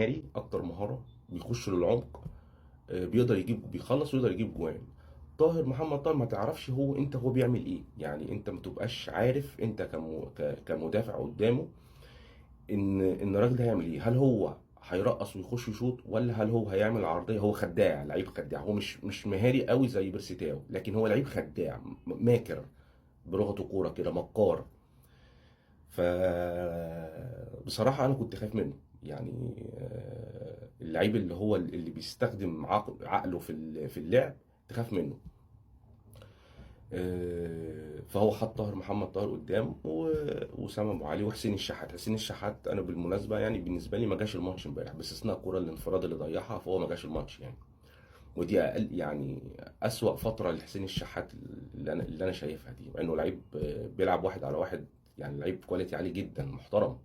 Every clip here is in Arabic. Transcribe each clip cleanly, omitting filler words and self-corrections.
مهاري اكتر مهاره، بيخش للعمق، بيقدر يجيب، بيخلص ويقدر يجيب جوان. محمد طاهر ما تعرفش هو بيعمل ايه، يعني انت ما تبقاش عارف انت كمدافع قدامه ان الراجل ده هيعمل ايه. هل هو هيرقص ويخش يشوط، ولا هل هو هيعمل عرضيه؟ هو خداع، لعيب خداع. هو مش مهاري قوي زي بيرسيتاو، لكن هو لعيب خداع ماكر، بلغه كوره كده مكار. ف بصراحة أنا كنت خايف منه، يعني اللعيب اللي هو اللي بيستخدم عقله في اللعب، تخاف منه. فهو حط محمد طاهر قدام، وأسامة أبو علي وحسين الشحات. حسين الشحات أنا بالمناسبة يعني بالنسبة لي ما جاش الماتش امبارح، باستثناء الكرة الانفراد اللي ضيعها، فهو ما جاش الماتش يعني. ودي أقل يعني أسوأ فترة لحسين الشحات اللي أنا شايفها دي، مع إنه لعيب بيلعب واحد على واحد، يعني لعيب كواليتي عالي جدا محترم.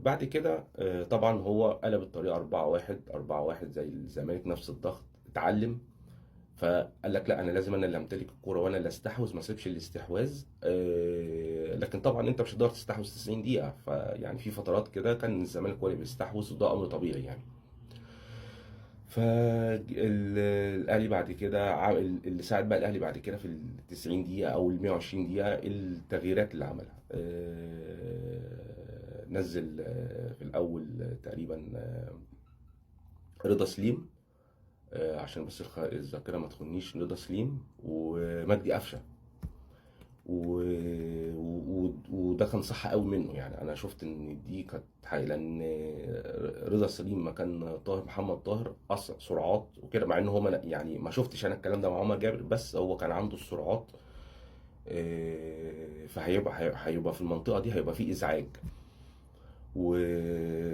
بعد كده طبعا هو قلب الطريقه 4-1 4-1 زي الزمالك، نفس الضغط. اتعلم، فقال لك لا، انا لازم انا اللي امتلك الكوره وانا اللي استحوذ، ما اسيبش الاستحواذ. لكن طبعا انت مش هتقدر تستحوذ 90 دقيقه، فيعني في فترات كده كان الزمالك هو اللي بيستحوذ، وده امر طبيعي يعني. فالاهلي بعد كده اللي ساعد بقى الاهلي بعد كده في ال 90 دقيقه او ال 120 دقيقه، التغييرات اللي عملها. نزل في الاول تقريبا رضا سليم، عشان بس الذاكره ما تخنيش، رضا سليم ومجدي قفشه. وده كان صح قوي منه، يعني انا شفت ان دي كانت حقيقة، لان رضا سليم مكان محمد طاهر اسرع سرعات وكده، مع ان هو يعني ما شفتش انا الكلام ده مع عمر جابر، بس هو كان عنده السرعات. فهيبقى في المنطقه دي هيبقى في ازعاج. و...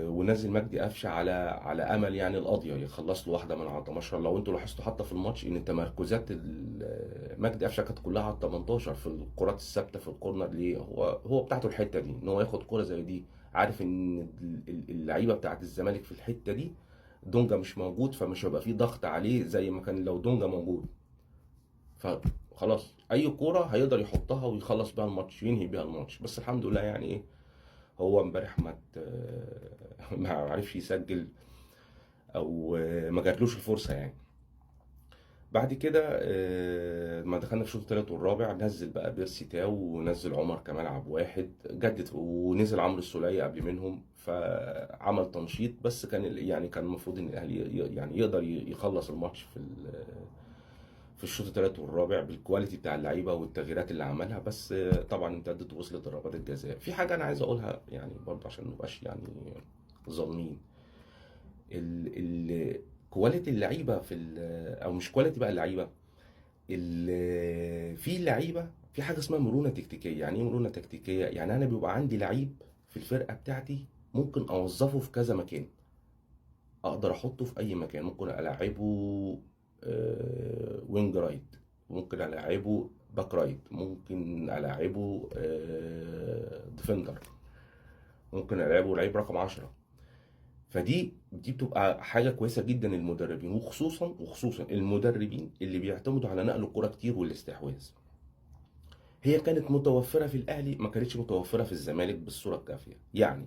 ونزل مجدي قفشه على امل يعني القاضيه يخلص له واحده من على 18. لو انتوا لاحظتوا حتى في الماتش ان تمركزات مجدي قفشه كانت كلها على 18 في الكرات الثابته في الكورنر. ليه؟ هو بتاعته الحته دي، ان هو ياخد كره زي دي، عارف ان اللعيبه بتاعت الزمالك في الحته دي دونجا مش موجود، فمش هيبقى فيه ضغط عليه زي ما كان لو دونجا موجود. فخلاص اي كوره هيقدر يحطها ويخلص بيها الماتش، ينهي بيها الماتش. بس الحمد لله يعني ايه، هو امبارح ما عرفش يسجل، او ما جاتلوش الفرصه يعني. بعد كده ما دخلنا في الشوط الثالث والرابع، نزل بقى بيرسي تاو، ونزل عمر كمال عبد الواحد جدد، ونزل عمرو السولية قبل منهم، فعمل تنشيط. بس كان يعني كان المفروض ان الاهلي يعني يقدر يخلص الماتش في الشوط الثالث والرابع بالكواليتي بتاع اللعيبه والتغييرات اللي عملها. بس طبعا امتدت ووصلت ضربات الجزاء. في حاجه انا عايز اقولها يعني برضه عشان ما نبقاش يعني ظالمين. كواليتي اللعيبه او مش كواليتي بقى اللعيبه، في لعيبه في حاجه اسمها مرونه تكتيكيه. يعني ايه مرونه تكتيكيه؟ يعني انا بيبقى عندي لعيب في الفرقه بتاعتي ممكن اوظفه في كذا مكان، اقدر احطه في اي مكان. ممكن العبه وينج رايت، ممكن العبه باك رايت، ممكن العبه ديفندر، ممكن العبه لعيب رقم 10. فدي بتبقى حاجه كويسه جدا للمدربين، وخصوصا المدربين اللي بيعتمدوا على نقل الكره كتير والاستحواذ. هي كانت متوفره في الاهلي، ما كانتش متوفره في الزمالك بالصوره الكافيه. يعني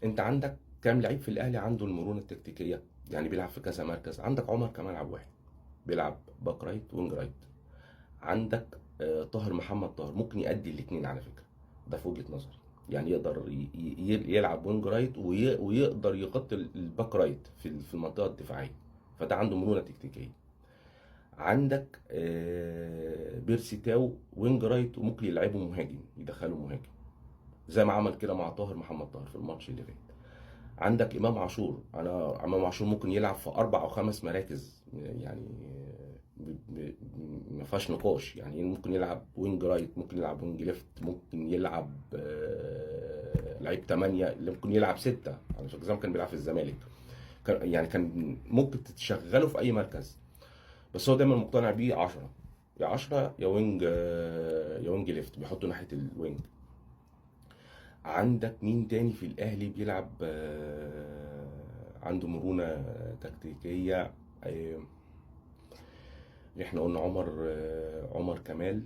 انت عندك كام لعيب في الاهلي عنده المرونه التكتيكيه، يعني بيلعب في كذا مركز. عندك عمر كمال عبد الواحد بيلعب باك رايت وينج رايت. عندك محمد طاهر ممكن يأدي الاثنين على فكره، ده في وجهه نظري. يعني يقدر يلعب وينج رايت، ويقدر يغطي الباك رايت في المنطقه الدفاعيه، فده عنده مرونه تكتيكيه. عندك بيرسي تاو وينج رايت، وممكن يلعبه مهاجم، يدخله مهاجم زي ما عمل كده مع محمد طاهر في الماتش اللي فات. عندك امام عاشور، امام عاشور ممكن يلعب في 4 أو 5 مراكز يعني، ما فيهاش نقاش. يعني ممكن يلعب وينج رايت، ممكن يلعب وينج ليفت، ممكن يلعب لعيب 8، اللي ممكن يلعب 6 على فكره زي ما كان بيلعب في الزمالك. كان ممكن تشغله في اي مركز، بس هو دايما مقتنع بيه 10، يا 10 يا وينج، يا وينج ليفت، بيحطه ناحيه الوينج. عندك مين تاني في الاهلي بيلعب عنده مرونه تكتيكيه؟ احنا قلنا عمر كمال.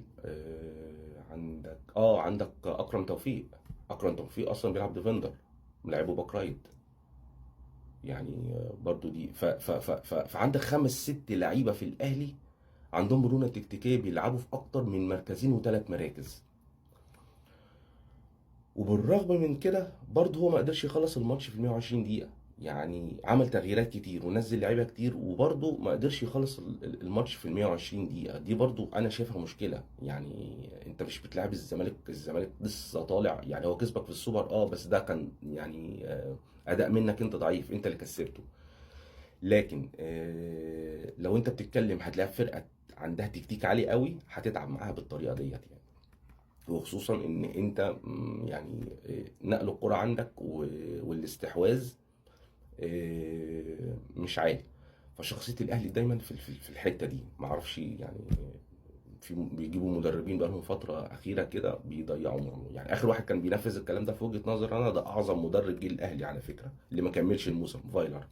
عندك اكرم توفيق. اكرم توفيق اصلا بيلعب ديفندر، لعبوا باك رايت. يعني برضو دي فعندك خمس ست لعيبه في الاهلي عندهم مرونه تكتيكيه بيلعبوا في اكتر من مركزين وثلاث مراكز. وبالرغم من كده برضه هو ما قدرش يخلص الماتش في 120 دقيقة. يعني عمل تغييرات كتير ونزل لعيبة كتير وبرضه ما قدرش يخلص الماتش في 120 دقيقة. دي برضه أنا شايفها مشكلة. يعني أنت مش بتلعب الزمالك، الزمالك لسه طالع. يعني هو كسبك في السوبر بس ده كان يعني أداء منك أنت ضعيف، أنت اللي كسبته. لكن لو أنت بتتكلم هتلاعب فرقة عندها تكتيك عالي قوي هتتعب معاها بالطريقة ديت يعني. وخصوصا ان انت يعني نقل الكرة عندك والاستحواذ مش عالي. فشخصية الاهلي دايما في الحتة دي معرفش يعني. بيجيبوا مدربين بقالهم فترة أخيرة كده بيضيعوا يعني آخر واحد كان بينفذ الكلام ده في وجهة نظر أنا، ده أعظم مدرب جه الأهلي على فكرة اللي ما كملش الموسم، فايلر.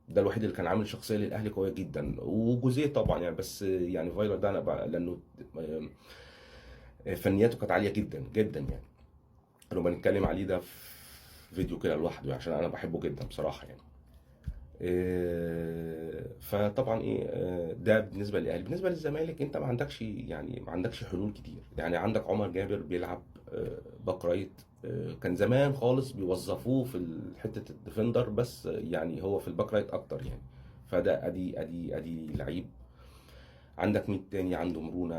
ده الوحيد اللي كان عامل شخصية للأهلي قوية جدا، وجوزيه طبعا يعني. بس يعني فايلر ده أنا بقى لأنه فنياته كانت عاليه جدا جدا يعني. لو بنتكلم عليه ده في فيديو كده لوحده يعني، عشان انا بحبه جدا بصراحه يعني. فطبعا ده بالنسبه للاهلي. بالنسبه للزمالك انت ما عندكش يعني ما عندكش حلول كتير. يعني عندك عمر جابر بيلعب باك رايت. كان زمان خالص بيوظفوه في حته الديفندر، بس يعني هو في الباك رايت اكتر يعني. فده ادي لعيب. عندك مين تاني عنده مرونه؟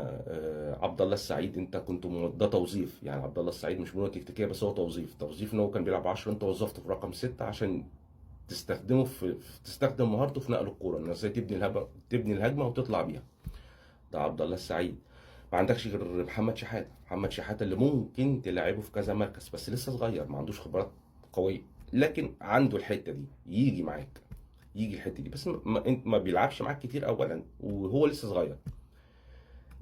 عبد الله السعيد. انت كنت ده توظيف يعني. عبد الله السعيد مش مرونه تكتيكيه بس هو توظيف ان هو كان بيلعب 10، انت وظفته في رقم 6 عشان تستخدمه تستخدم مهارته في نقل الكوره، ان ازاي تبني الهجمه وتطلع بيها. ده عبد الله السعيد. ما عندكش غير محمد شحاته. محمد شحاته اللي ممكن تلعبه في كذا مركز بس لسه صغير ما عندوش خبرات قويه، لكن عنده الحته دي يجي معاك. يجي الحته دي بس ما بيلعبش معاك كتير اولا وهو لسه صغير.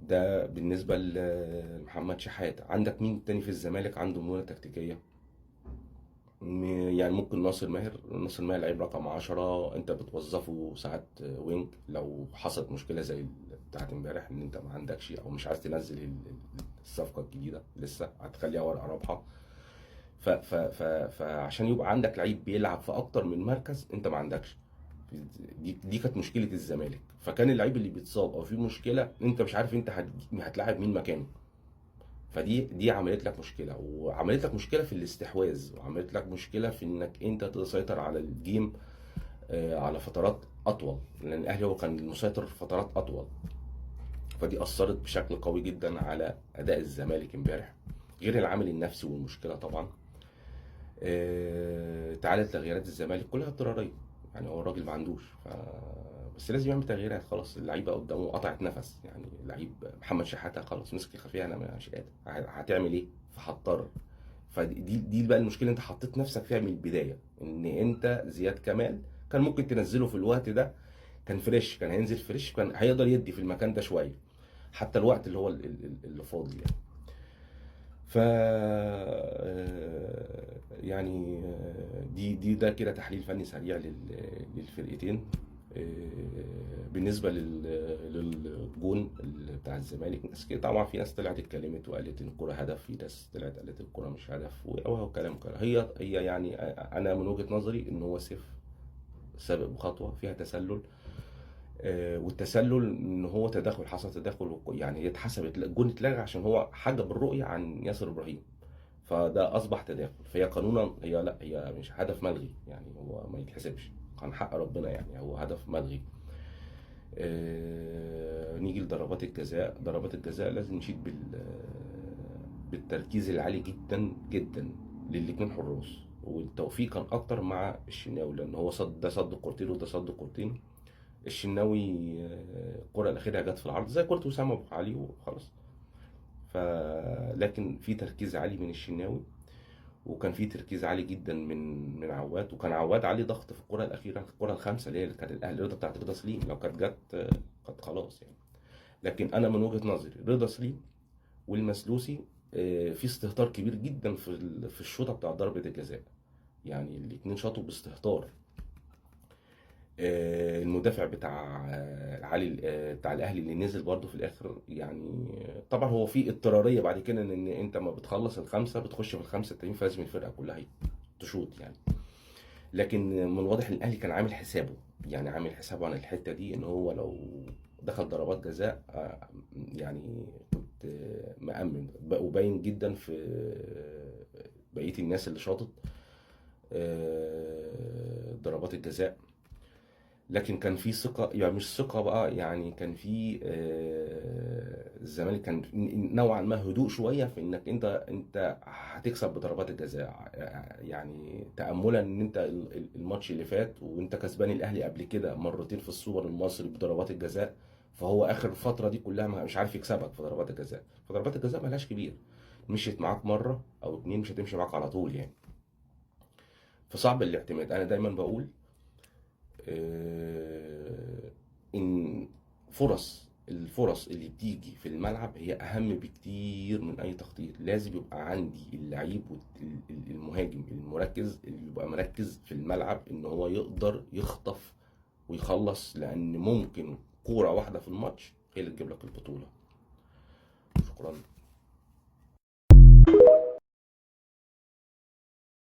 ده بالنسبة لمحمد شحاتة. عندك مين تاني في الزمالك عنده مرونة تكتيكية؟ يعني ممكن ناصر ماهر. ناصر ماهر لعيب رقم 10، انت بتوظفه ساعات وينج لو حصلت مشكلة زي بتاعت امبارح ان انت ما عندكش او مش عايز تنزل الصفقة الجديدة لسه هتخليها ورقة رابحة. فعشان يبقى عندك لعيب بيلعب في اكتر من مركز انت ما عندكش. دي كانت مشكله الزمالك. فكان اللعيب اللي بيتصاب او في مشكله انت مش عارف انت هتلاعب مين مكانه. فدي عملت لك مشكله، وعملت لك مشكله في الاستحواذ، وعملت لك مشكله في انك انت تسيطر على الجيم على فترات اطول، لان الاهلي هو كان مسيطر فترات اطول. فدي اثرت بشكل قوي جدا على اداء الزمالك امبارح، غير العامل النفسي والمشكله طبعا. تعالى تغييرات الزمالك كلها اضطراريه. يعني هو الراجل ما عندوش بس لازم يعمل تغييرات. خلاص اللعيبه قدامه قطعت نفس يعني. اللعيب محمد شحاته خلاص مسك الخفيه، انا مش قادر. هتعمل ايه؟ فهضطر. فدي بقى المشكله. انت حطيت نفسك فيها من البدايه ان انت زياد كمال كان ممكن تنزله في الوقت ده، كان فريش، كان هينزل فريش، كان هيقدر يدي في المكان ده شويه حتى الوقت اللي هو اللي فاضي يعني. ف يعني دي ده كده تحليل فني سريع للفرقتين. بالنسبه للجون بتاع الزمالك، ناس كده طبعا في ناس طلعت اتكلمت وقالت ان الكره هدف، في ناس طلعت قالت الكره مش هدف، وهو كلام كده. هي يعني انا من وجهه نظري ان هو سابق بخطوه فيها تسلل. والتسلل ان هو تداخل، حصل تداخل يعني هي اتحسبت الجون اتلغى عشان هو حجب الرؤيه عن ياسر ابراهيم، فده اصبح تداخل. فهي قانونا هي لا، هي مش هدف ملغي يعني، هو ما يتحسبش، كان حق ربنا يعني، هو هدف ملغي. نيجي لضربات الجزاء. ضربات الجزاء لازم نشيد بالتركيز العالي جدا جدا للاتنين حراس، والتوفيق كان اكتر مع الشناوي لان هو ده صد كورتين وده صد كورتين. الشناوي الكرة الأخيرة جت في العرض زي كرة وسام أبو علي وخلاص. لكن في تركيز عالي من الشناوي، وكان في تركيز عالي جدا من عواد. وكان عواد عليه ضغط في الكرة الأخيرة، الكرة الخامسة اللي هي كانت الأهلي رضا بتاعت رضا سليم، لو كانت جت كانت خلاص يعني. لكن أنا من وجهة نظري رضا سليم والمسلوسي في استهتار كبير جدا في الشوطة بتاع ضربة الجزاء. يعني الاتنين شاطوا باستهتار. المدافع بتاع علي بتاع الاهلي اللي نزل برضه في الاخر يعني. طبعا هو في اضطراريه بعد كده ان انت ما بتخلص الخمسه بتخش في الخمسه التانيين، فلازم الفرقه كلها تشوط يعني. لكن من الواضح ان الاهلي كان عامل حسابه، يعني عامل حسابه عن الحته دي، ان هو لو دخل ضربات جزاء يعني كنت مأمن، وباين جدا في بقيه الناس اللي شاطت ضربات الجزاء. لكن كان في ثقة، يعني مش ثقة بقى، يعني كان في الزمالك كان نوعا ما هدوء شوية في انك انت هتكسب بضربات الجزاء. يعني تأملا ان انت الماتش اللي فات وانت كسبان الاهلي قبل كده مرتين في السوبر المصري بضربات الجزاء، فهو اخر الفترة دي كلها مش عارف يكسبك في ضربات الجزاء. فضربات الجزاء ملهاش كبير، مشيت معاك مرة او اتنين مش هتمشي معاك على طول يعني. فصعب الاعتماد. انا دايما بقول ان الفرص اللي بتيجي في الملعب هي اهم بكتير من اي تخطيط. لازم يبقى عندي اللعيب المهاجم المركز اللي يبقى مركز في الملعب ان هو يقدر يخطف ويخلص، لان ممكن كورة واحدة في الماتش هي اللي تجيب لك البطولة. شكرا.